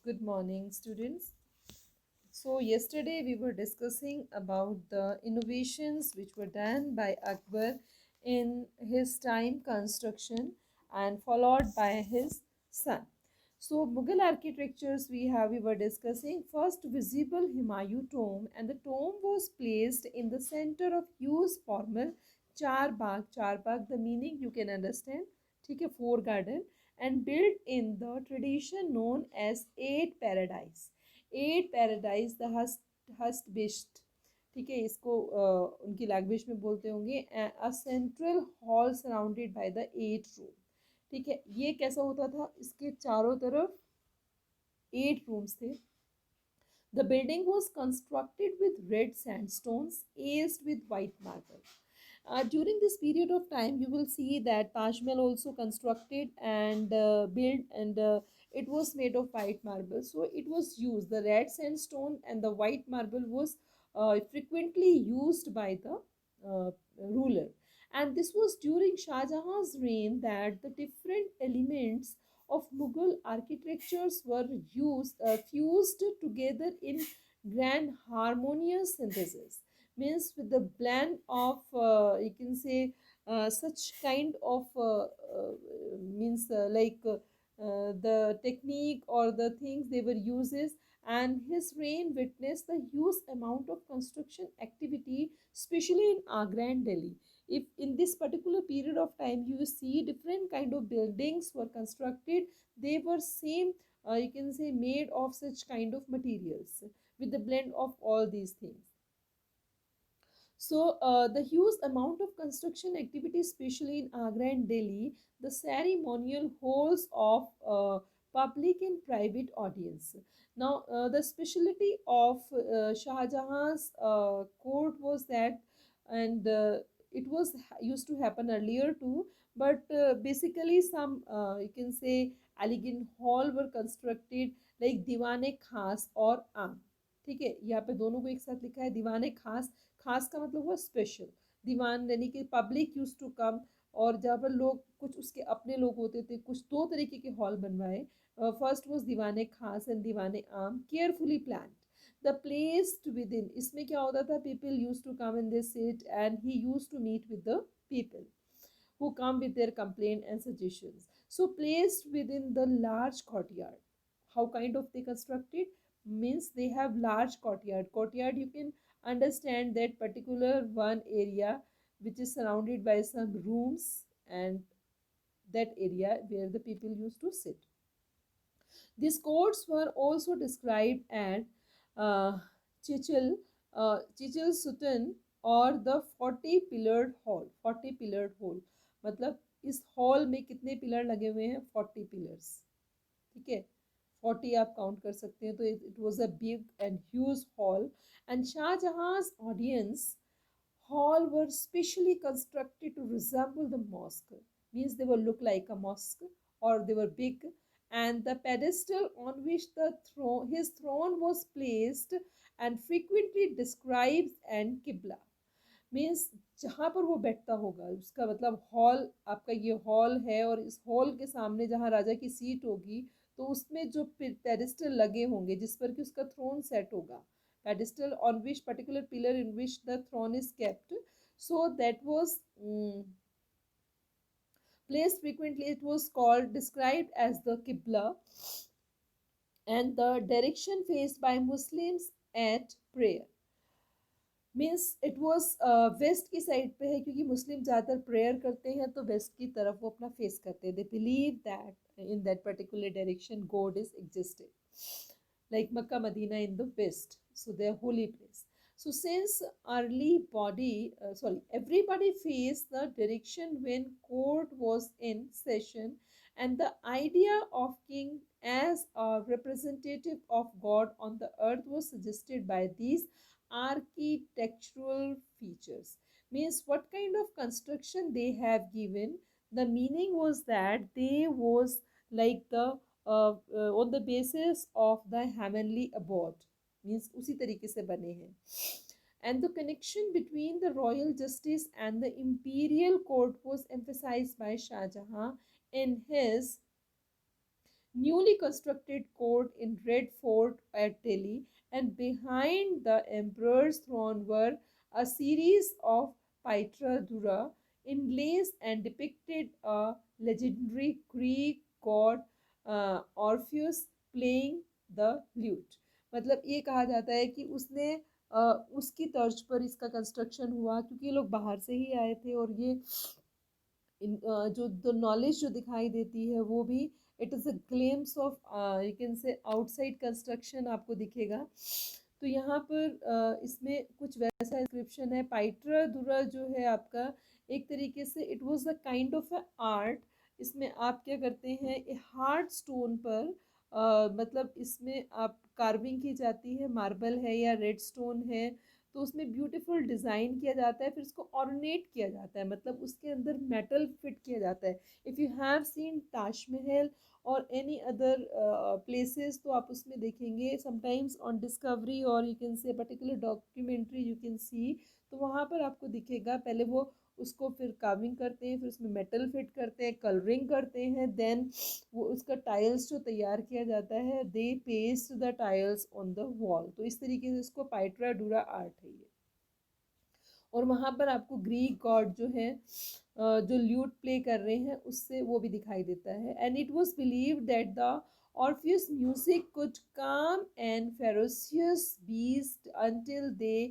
Good morning, students. So, yesterday we were discussing about the innovations which were done by Akbar in his time construction and followed by his son. So, Mughal architectures we were discussing first visible Humayun tomb, and the tomb was placed in the center of huge formal Charbagh. Charbagh, the meaning you can understand. ठीक है, four garden and built in the tradition known as eight paradise the hust bisht. ठीक है, इसको उनकी language में बोलते होंगे a central hall surrounded by the at room. ठीक है, ये कैसा होता था, इसके चारों तरफ 8 रूम्स थे. The building was constructed with red sandstones aced with white marble. During this period of time, you will see that Taj Mahal also constructed and built, and it was made of white marble. So it was used. The red sandstone and the white marble was frequently used by the ruler. And this was during Shah Jahan's reign that the different elements of Mughal architectures were fused together in grand harmonious synthesis. Means with the blend of you can say such kind of means the technique or the things they were uses, and his reign witnessed the huge amount of construction activity, especially in Agra and Delhi. If in this particular period of time you see different kind of buildings were constructed, they were same you can say made of such kind of materials with the blend of all these things. So the huge amount of construction activity, especially in Agra and Delhi, the ceremonial halls of public and private audience. Now, the specialty of Shah Jahan's court was that, and it was used to happen earlier too, but basically some you can say elegant hall were constructed like दीवाने खास और आम. ठीक है, यहाँ पे दोनों को एक साथ लिखा है दीवाने खास. खास का मतलब हुआ स्पेशल. दीवान यानी कि पब्लिक यूज टू कम, और जहाँ पर लोग कुछ उसके अपने लोग होते थे, कुछ दो तरीके के हॉल बनवाए. फर्स्ट वॉज दीवाने खास and Diwane Aam, carefully plan. The placed with in, इसमें क्या होता था, people use to come in this seat and he use to meet with the people who come with their complaint and suggestions. So placed within the large courtyard. How kind of they constructed? Means they have large courtyard. Courtyard, you can understand that particular one area which is surrounded by some rooms, and that area where the people used to sit. These courts were also described as uh, Chichil, Chichil Sultan, or the 40 pillared hall. 40 pillared hall मतलब इस hall में कितने pillar लगे हुए हैं, 40 pillars. ठीक है, 40 आप काउंट कर सकते हैं. तो it was a big and huge hall. And Shahjahan's audience hall were specially constructed to resemble the mosque. Means they will look like a mosque, or they were big, and the pedestal on which his throne was placed and frequently describes an qibla. Means जहाँ पर वो बैठता होगा, उसका मतलब hall, आपका ये hall है और इस हॉल के सामने जहाँ राजा की सीट होगी, तो उसमें जो पेडिस्टल लगे होंगे जिस पर कि उसका थ्रोन सेट होगा, pedestal on which particular pillar in which the throne is kept, so that was placed frequently. It was called, described as the qibla, and the direction faced by Muslims at prayer. Means it was west की side पे है, क्योंकि मुस्लिम ज़्यादातर prayer करते हैं तो waste की तरफ वो अपना फेस करते हैं. They believe that in that particular direction God is existed like Makkah, Medina in the west, so they are holy place. So since everybody faced the direction when court was in session, and the idea of king as a representative of God on the earth was suggested by these architectural features. Means what kind of construction they have given, the meaning was that they was like the on the basis of the heavenly abode. Means उसी तरीके से बने हैं. And the connection between the royal justice and the imperial court was emphasized by Shah Jahan in his newly constructed court in Red Fort at Delhi, and behind the emperor's throne were a series of Paitra Dura inlays and depicted a legendary Greek god Orpheus playing the lute. मतलब ये कहा जाता है कि उसने उसकी तर्ज पर इसका कंस्ट्रक्शन हुआ, क्योंकि ये लोग बाहर से ही आए थे, और ये जो नॉलेज जो दिखाई देती है वो भी it is a glimpse of you can say outside construction आपको दिखेगा। तो यहाँ पर इसमें कुछ वैसा इंस्क्रिप्शन है। पाइट्रा दुरा जो है आपका एक तरीके से it was a kind of a art. इसमें आप क्या करते हैं, ए हार्ड स्टोन पर मतलब इसमें आप कार्विंग की जाती है, मार्बल है या रेड स्टोन है, तो उसमें ब्यूटीफुल डिज़ाइन किया जाता है, फिर उसको ऑर्नेट किया जाता है, मतलब उसके अंदर मेटल फिट किया जाता है। If you have seen Taj Mahal और एनी अदर प्लेसेस, तो आप उसमें देखेंगे समटाइम्स ऑन डिस्कवरी और you can say particular documentary you can see, तो वहाँ पर आपको दिखेगा पहले वो उसको फिर कार्विंग करते हैं, फिर उसमें मेटल फिट करते हैं, कलरिंग करते हैं, देन वो उसका टाइल्स जो तैयार किया जाता है, they paste the tiles on the wall. तो इस तरीके से इसको पाइट्रा डूरा आर्ट है ये। और वहाँ पर आपको ग्रीक गॉड जो है जो ल्यूट प्ले कर रहे हैं उससे वो भी दिखाई देता है। And it was believe that the Orpheus music could calm and ferocious beast until they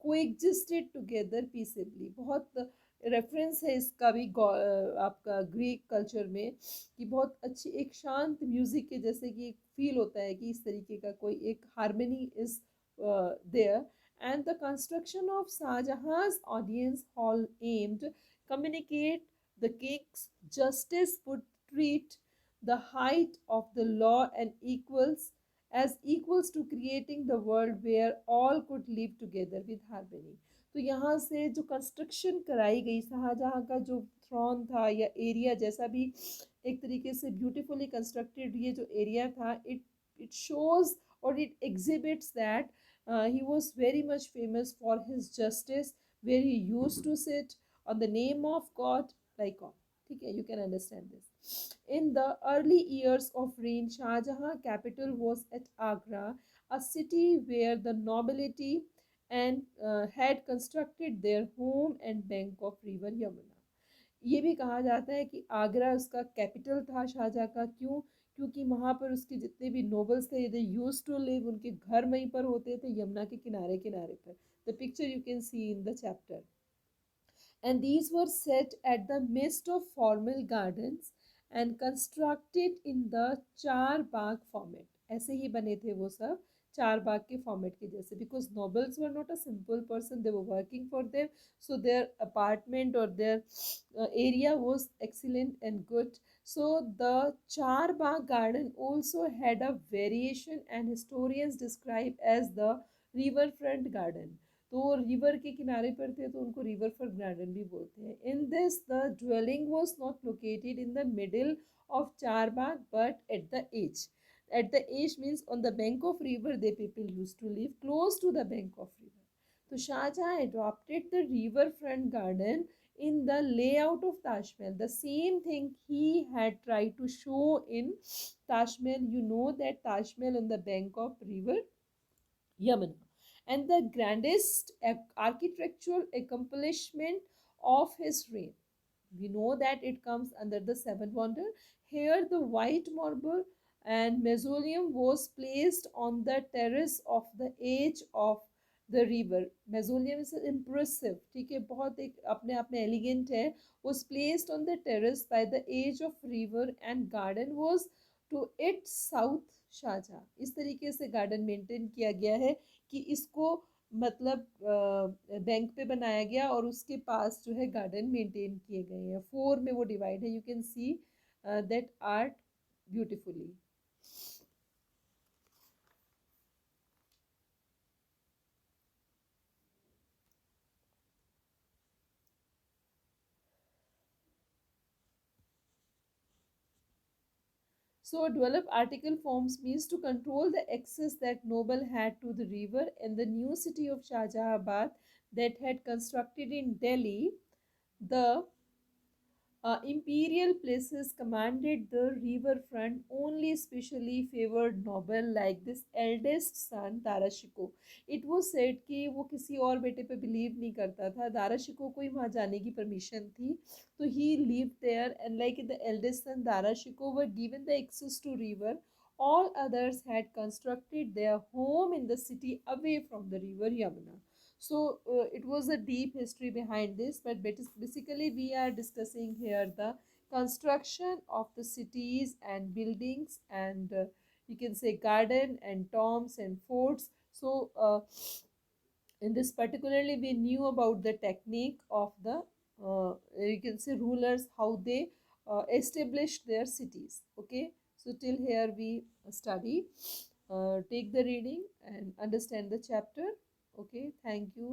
coexisted together peaceably। बहुत रेफरेंस है इसका भी आपका ग्रीक कल्चर में, कि बहुत अच्छी एक शांत म्यूजिक के जैसे कि एक फील होता है कि इस तरीके का कोई एक harmony is there. And the construction of Shah Jahan's audience hall aimed communicate the king's justice would treat the height of the law and equals as equals to creating the world where all could live together with harmony। तो यहाँ से जो construction कराई गई शाहजहाँ का जो throne था या एरिया जैसा भी एक तरीके से ब्यूटीफुली कंस्ट्रक्टेड ये जो एरिया था, इट शोज और it exhibits that he was very much famous for his justice, where he used to sit on the name of God like on। ठीक है, you can understand this। In the early years of reign, Shah Jahan capital was at Agra, a city where the nobility and had constructed their home and bank of river Yamuna। ये भी कहा जाता है कि आगरा उसका capital था शाहजहाँ का। क्यों? क्योंकि वहाँ पर उसके जितने भी नोबल्स थे दे यूज्ड टू लिव, उनके घर वहीं पर होते थे यमुना के किनारे किनारे पर। The picture you can see in the chapter. And these were set at the midst of formal gardens and constructed in the चार बाग format। ऐसे ही बने थे वो सब चार बाग के फॉर्मेट के जैसे, because nobles were not a simple person, they were working for them, so their apartment or their area was excellent and good। So the चार बाग garden also had a variation and historians describe as the riverfront garden। तो river के किनारे पर थे तो उनको river front garden भी बोलते हैं। In this the dwelling was not located in the middle of Charbagh but at the edge. At the edge means on the bank of river they people use to live close to the bank of river. तो Shah Jahan adopted the river front garden in the layout of Taj Mahal, the same thing he had tried to show in Taj Mahal। You know that Taj Mahal on the bank of river Yamuna, and the grandest architectural accomplishment of his reign. We know that it comes under the seventh wonder. Here, the white marble and mausoleum was placed on the terrace of the edge of the river। mausoleum is impressive, ठीक है, बहुत एक अपने आप में elegant है। was placed on the terrace by the edge of river and garden was to its south। Shahjahan इस तरीके से गार्डन मेंटेन किया गया है कि इसको मतलब बैंक पे बनाया गया और उसके पास जो है गार्डन मेंटेन किए गए हैं। फोर में वो डिवाइड है, you can see that art beautifully. So develop article forms means to control the access that noble had to the river, and the new city of Shahjahabad that had constructed in Delhi, the Imperial places commanded the riverfront only specially favored noble like this eldest son Darashiko. It was said कि वो किसी और बेटे पे believe नहीं करता था. दाराशिको को ही वहाँ जाने की permission थी. So he lived there, and like the eldest son Darashiko were given the access to river. All others had constructed their home in the city away from the river Yamuna. So it was a deep history behind this, but basically we are discussing here the construction of the cities and buildings, and you can say garden and tombs and forts. So in this particularly we knew about the technique of the you can say rulers, how they established their cities. Okay, so till here we study. Take the reading and understand the chapter. Okay, thank you.